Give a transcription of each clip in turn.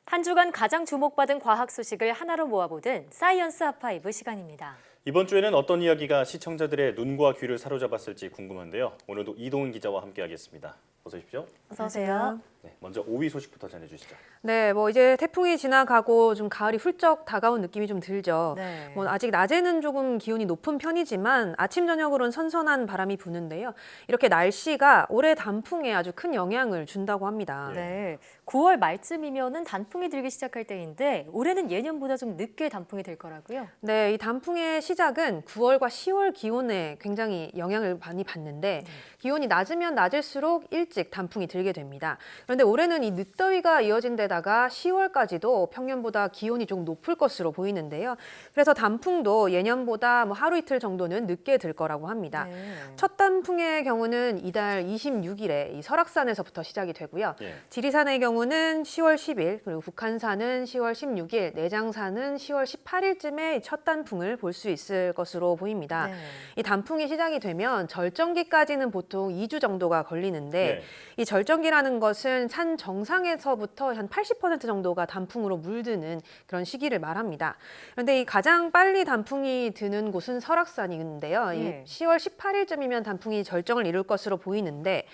한 주간 가장 주목받은 과학 소식을 하나로 모아보는 사이언스 핫파이브 시간입니다. 이번 주에는 어떤 이야기가 시청자들의 눈과 귀를 사로잡았을지 궁금한데요. 오늘도 이동훈 기자와 함께하겠습니다. 어서 오십시오. 어서 오세요. 네, 먼저 5위 소식부터 전해주시죠. 네, 이제 태풍이 지나가고 좀 가을이 훌쩍 다가온 느낌이 좀 들죠. 네. 아직 낮에는 조금 기온이 높은 편이지만 아침 저녁으로는 선선한 바람이 부는데요. 이렇게 날씨가 올해 단풍에 아주 큰 영향을 준다고 합니다. 네, 9월 말쯤이면은 단풍이 들기 시작할 때인데 올해는 예년보다 좀 늦게 단풍이 될 거라고요? 네, 이 단풍의 시작은 9월과 10월 기온에 굉장히 영향을 많이 받는데 기온이 낮으면 낮을수록 일찍 단풍이 들게 됩니다. 그런데 올해는 이 늦더위가 이어진 데다가 10월까지도 평년보다 기온이 조금 높을 것으로 보이는데요. 그래서 단풍도 예년보다 하루 이틀 정도는 늦게 들 거라고 합니다. 네. 첫 단풍의 경우는 이달 26일에 이 설악산에서부터 시작이 되고요. 예. 지리산의 경우는 10월 10일, 그리고 북한산은 10월 16일, 내장산은 10월 18일쯤에 첫 단풍을 볼 수 있을 것으로 보입니다. 네. 이 단풍이 시작이 되면 절정기까지는 보통 2주 정도가 걸리는데 네. 이 절정기라는 것은 산 정상에서부터 한 80% 정도가 단풍으로 물드는 그런 시기를 말합니다. 그런데 이 가장 빨리 단풍이 드는 곳은 설악산인데요. 네. 이 10월 18일쯤이면 단풍이 절정을 이룰 것으로 보이는데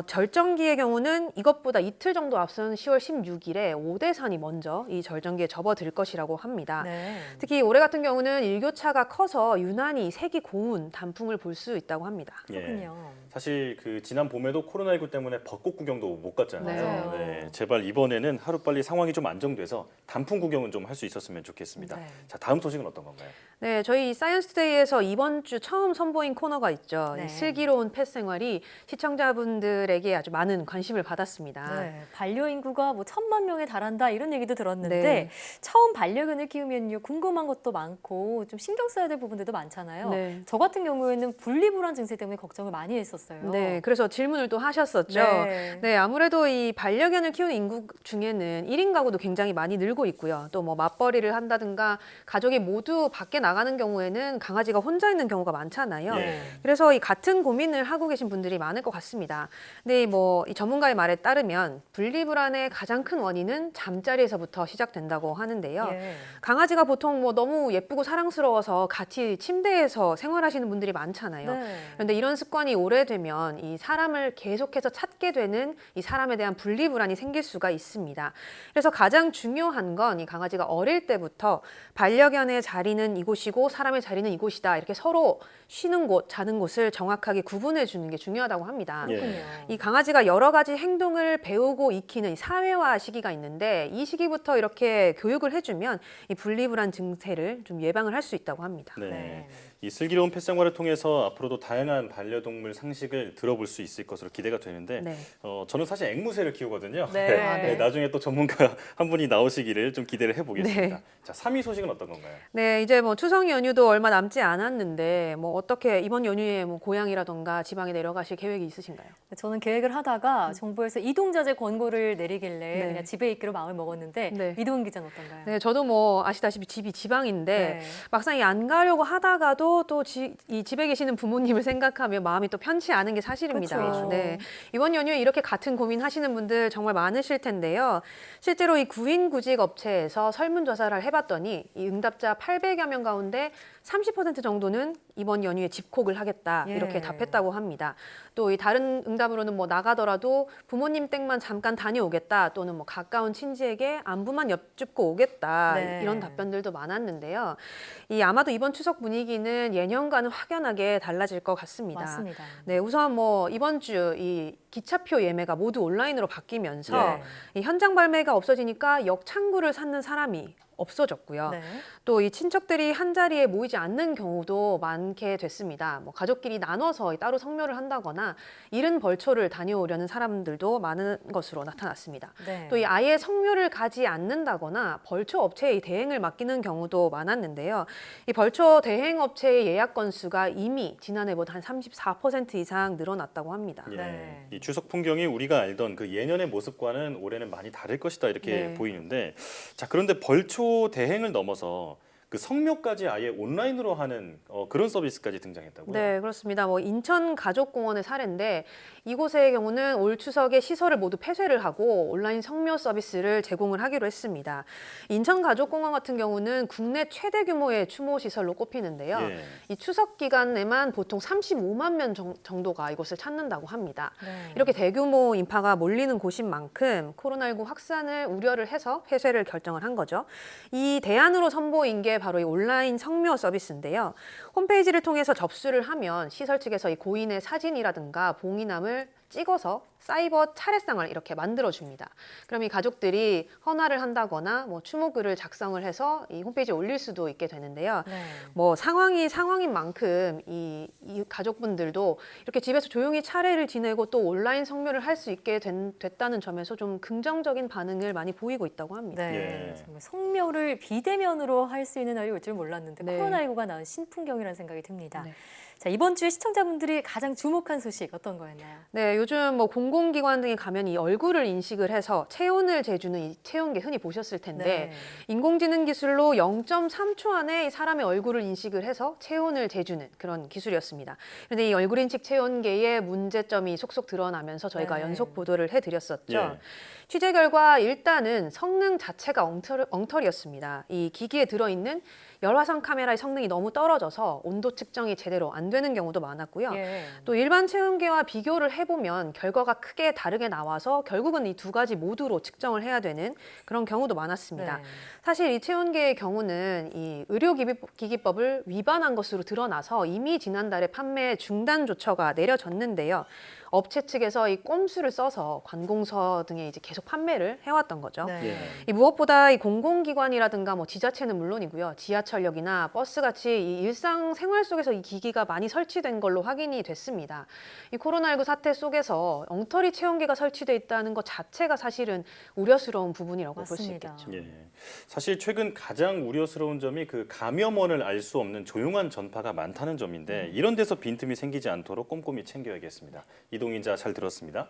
절정기의 경우는 이것보다 이틀 정도 앞선 10월 16일에 오대산이 먼저 이 절정기에 접어들 것이라고 합니다. 네. 특히 올해 같은 경우는 일교차가 커서 유난히 색이 고운 단풍을 볼 수 있다고 합니다. 그렇군요. 사실 그 지난 봄에도 코로나19 때문에 벚꽃 구경도 못 갔잖아요. 맞아요. 네, 제발 이번에는 하루빨리 상황이 좀 안정돼서 단풍 구경은 좀 할 수 있었으면 좋겠습니다. 네. 자, 다음 소식은 어떤 건가요? 네, 저희 사이언스데이에서 이번 주 처음 선보인 코너가 있죠. 네. 이 슬기로운 펫 생활이 시청자분들에게 아주 많은 관심을 받았습니다. 네, 반려인구가 1,000만 명에 달한다 이런 얘기도 들었는데 네. 처음 반려견을 키우면요 궁금한 것도 많고 좀 신경 써야 될 부분들도 많잖아요. 네. 저 같은 경우에는 분리불안 증세 때문에 걱정을 많이 했었어요. 네, 그래서 질문을 또 하셨었죠. 네. 네, 아무래도 이 반려견을 키우는 인구 중에는 1인 가구도 굉장히 많이 늘고 있고요. 또 맞벌이를 한다든가 가족이 모두 밖에 나가는 경우에는 강아지가 혼자 있는 경우가 많잖아요. 예. 그래서 이 같은 고민을 하고 계신 분들이 많을 것 같습니다. 근데 이 전문가의 말에 따르면 분리불안의 가장 큰 원인은 잠자리에서부터 시작된다고 하는데요. 예. 강아지가 보통 너무 예쁘고 사랑스러워서 같이 침대에서 생활하시는 분들이 많잖아요. 네. 그런데 이런 습관이 오래되면 이 사람을 계속해서 찾게 되는 이 사람에 대한 분리불안이 생길 수가 있습니다. 그래서 가장 중요한 건 이 강아지가 어릴 때부터 반려견의 자리는 이곳이고 사람의 자리는 이곳이다. 이렇게 서로 쉬는 곳, 자는 곳을 정확하게 구분해 주는 게 중요하다고 합니다. 예. 그렇군요. 이 강아지가 여러 가지 행동을 배우고 익히는 이 사회화 시기가 있는데 이 시기부터 이렇게 교육을 해주면 이 분리불안 증세를 좀 예방을 할 수 있다고 합니다. 네. 네. 이 슬기로운 펫 생활을 통해서 앞으로도 다양한 반려동물 상식을 들어볼 수 있을 것으로 기대가 되는데 네. 저는 사실 앵무새를 키우거든요. 네. 아, 네. 나중에 또 전문가 한 분이 나오시기를 좀 기대를 해보겠습니다. 네. 자, 3위 소식은 어떤 건가요? 네, 이제 추석 연휴도 얼마 남지 않았는데 어떻게 이번 연휴에 고향이라던가 지방에 내려가실 계획이 있으신가요? 저는 계획을 하다가 정부에서 이동자재 권고를 내리길래 네. 그냥 집에 있기로 마음을 먹었는데 네. 이동훈 기자는 어떤가요? 네, 저도 아시다시피 집이 지방인데 네. 막상 안 가려고 하다가도 또 이 집에 계시는 부모님을 생각하면 마음이 또 편치 않은 게 사실입니다. 그렇죠. 네, 이번 연휴에 이렇게 같은 고민하시는 분들 정말 많으실 텐데요. 실제로 이 구인구직 업체에서 설문조사를 해봤더니 이 응답자 800여 명 가운데 30% 정도는 이번 연휴에 집콕을 하겠다 이렇게 예. 답했다고 합니다. 또 이 다른 응답으로는 나가더라도 부모님 댁만 잠깐 다녀오겠다 또는 가까운 친지에게 안부만 여쭙고 오겠다 네. 이런 답변들도 많았는데요. 아마도 이번 추석 분위기는 예년과는 확연하게 달라질 것 같습니다. 맞습니다. 네, 우선 이번 주 이 기차표 예매가 모두 온라인으로 바뀌면서 네. 이 현장 발매가 없어지니까 역창구를 찾는 사람이 없어졌고요. 네. 또 이 친척들이 한 자리에 모이지 않는 경우도 많게 됐습니다. 가족끼리 나눠서 따로 성묘를 한다거나 이른 벌초를 다녀오려는 사람들도 많은 것으로 나타났습니다. 네. 또 아예 성묘를 가지 않는다거나 벌초 업체에 대행을 맡기는 경우도 많았는데요. 이 벌초 대행 업체의 예약 건수가 이미 지난해보다 한 34% 이상 늘어났다고 합니다. 예. 네. 이 추석 풍경이 우리가 알던 그 예년의 모습과는 올해는 많이 다를 것이다 이렇게 네. 보이는데 자, 그런데 벌초 대행을 넘어서 그 성묘까지 아예 온라인으로 하는 그런 서비스까지 등장했다고요? 네, 그렇습니다. 인천 가족공원의 사례인데 이곳의 경우는 올 추석에 시설을 모두 폐쇄를 하고 온라인 성묘 서비스를 제공을 하기로 했습니다. 인천 가족공원 같은 경우는 국내 최대 규모의 추모 시설로 꼽히는데요. 예. 이 추석 기간에만 보통 35만 명 정도가 이곳을 찾는다고 합니다. 네. 이렇게 대규모 인파가 몰리는 곳인 만큼 코로나19 확산을 우려를 해서 폐쇄를 결정을 한 거죠. 이 대안으로 선보인 게 바로 이 온라인 성묘 서비스인데요. 홈페이지를 통해서 접수를 하면 시설 측에서 이 고인의 사진이라든가 봉이남을 찍어서 사이버 차례상을 이렇게 만들어줍니다. 그럼 이 가족들이 헌화를 한다거나 추모글을 작성을 해서 이 홈페이지에 올릴 수도 있게 되는데요. 네. 상황이 상황인 만큼 이 가족분들도 이렇게 집에서 조용히 차례를 지내고 또 온라인 성묘를 할 수 있게 됐다는 점에서 좀 긍정적인 반응을 많이 보이고 있다고 합니다. 네, 예. 정말 성묘를 비대면으로 할 수 있는 날이 올 줄 몰랐는데 네. 코로나19가 낳은 신풍경이라는 생각이 듭니다. 네. 자, 이번 주에 시청자분들이 가장 주목한 소식 어떤 거였나요? 네, 요즘 공공기관 등에 가면 이 얼굴을 인식을 해서 체온을 재주는 이 체온계 흔히 보셨을 텐데 인공지능 기술로 0.3초 안에 이 사람의 얼굴을 인식을 해서 체온을 재주는 그런 기술이었습니다. 그런데 이 얼굴 인식 체온계의 문제점이 속속 드러나면서 저희가 네. 연속 보도를 해드렸었죠. 예. 취재 결과 일단은 성능 자체가 엉터리였습니다. 이 기기에 들어있는 열화상 카메라의 성능이 너무 떨어져서 온도 측정이 제대로 안 되는 경우도 많았고요. 예. 또 일반 체온계와 비교를 해보면 결과가 크게 다르게 나와서 결국은 이 두 가지 모두로 측정을 해야 되는 그런 경우도 많았습니다. 네. 사실 이 체온계의 경우는 이 의료기기법을 위반한 것으로 드러나서 이미 지난달에 판매 중단 조처가 내려졌는데요. 업체 측에서 이 꼼수를 써서 관공서 등에 이제 계속 판매를 해왔던 거죠. 네. 예. 이 무엇보다 이 공공기관이라든가 지자체는 물론이고요. 지하철역이나 버스 같이 이 일상 생활 속에서 이 기기가 많이 설치된 걸로 확인이 됐습니다. 이 코로나19 사태 속에서 엉터리 체온계가 설치돼 있다는 것 자체가 사실은 우려스러운 부분이라고 볼 수 맞습니다. 있겠죠. 예. 사실 최근 가장 우려스러운 점이 그 감염원을 알 수 없는 조용한 전파가 많다는 점인데 이런 데서 빈틈이 생기지 않도록 꼼꼼히 챙겨야겠습니다. 이동인 자 잘 들었습니다.